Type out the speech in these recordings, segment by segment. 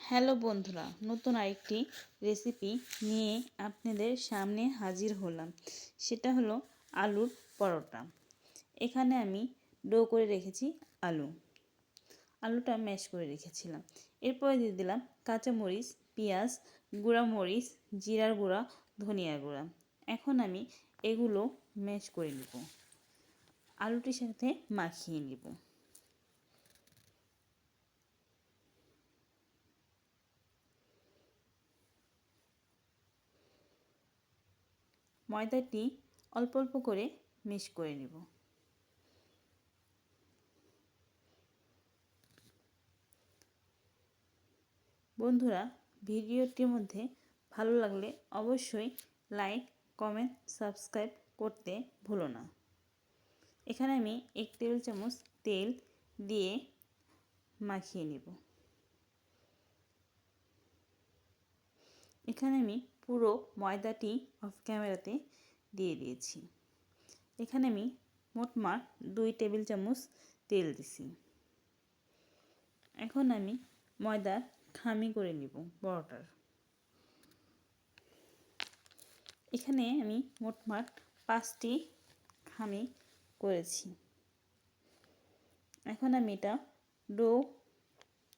Hello বন্ধুরা, নতুন আরেকটি রেসিপি নিয়ে আপনাদের সামনে হাজির হলাম। সেটা হলো আলুর পরোটা। এখানে আমি ডো করে রেখেছি আলুটা ম্যাশ করে রেখেছিলাম। এরপরে দিয়ে দিলাম কাঁচামরিচ, পেঁয়াজ, গুঁড়া মরিচ, জিরার গুঁড়া, ধনিয়ার গুঁড়া। এখন আমি এগুলো ম্যাশ করে নেব, আলুটির সাথে মাখিয়ে নেব। ময়দাটি অল্প অল্প করে মিক্স করে নেব। বন্ধুরা, ভিডিওটির মধ্যে ভালো লাগলে অবশ্যই লাইক, কমেন্ট, সাবস্ক্রাইব করতে ভুলো না। এখানে আমি 1 টেবিল চামচ তেল দিয়ে মাখিয়ে নেব। এখানে আমি পুরো ময়দাটি অফ ক্যামেরাতে দিয়ে দিয়েছি। এখানে আমি মোটমাট 2 টেবিল চামচ তেল দিছি। এখন আমি ময়দার খামি করে নিব পরোটার। এখানে আমি মোটমাট 5টি খামি করেছি। এখন আমি এটা ডো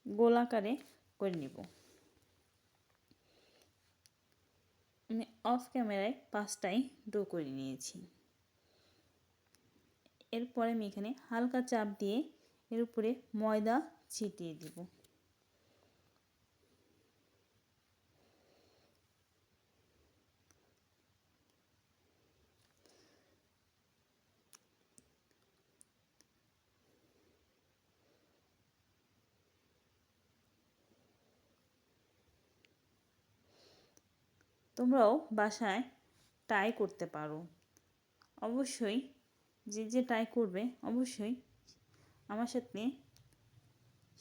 গোলাকারে করে নিব। আমি অফ ক্যামেরায় 5টাই ডো করে নিয়েছি। এরপরে আমি এখানে হালকা চাপ দিয়ে এর উপরে ময়দা ছিটিয়ে দিব। তোমরাও বাসায় ট্রাই করতে পারো। অবশ্যই যে ট্রাই করবে অবশ্যই আমার সাথে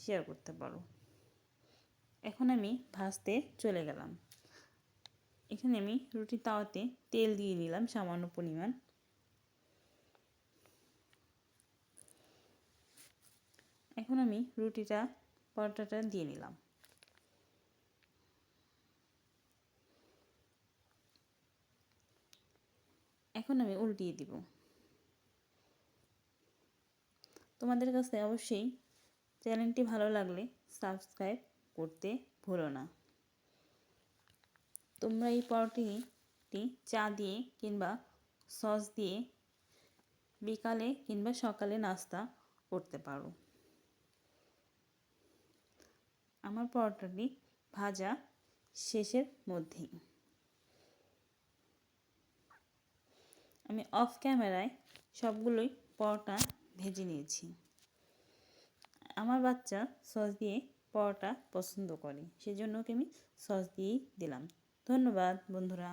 শেয়ার করতে পারো। এখন আমি ভাজতে চলে গেলাম। এখানে আমি রুটির তাওয়াতে তেল দিয়ে নিলাম সামান্য পরিমাণ। এখন আমি পরোটাটা দিয়ে নিলাম। এখন আমি উল্টিয়ে দিব। তোমাদের কাছে অবশ্যই চ্যানেলটি ভালো লাগলে সাবস্ক্রাইব করতে ভুলো না। তোমরা এই পরোটাটি চা দিয়ে কিংবা সস দিয়ে বিকালে কিংবা সকালে নাস্তা করতে পারো। আমার পরোটাটি ভাজা শেষের মধ্যেই আমি অফ ক্যামেরায় সবগুলোই পরোটা ভেজে নিয়েছি। আমার বাচ্চা সস দিয়ে পরোটা পছন্দ করে, সেজন্য ওকে আমি সস দিয়েই দিলাম। ধন্যবাদ বন্ধুরা।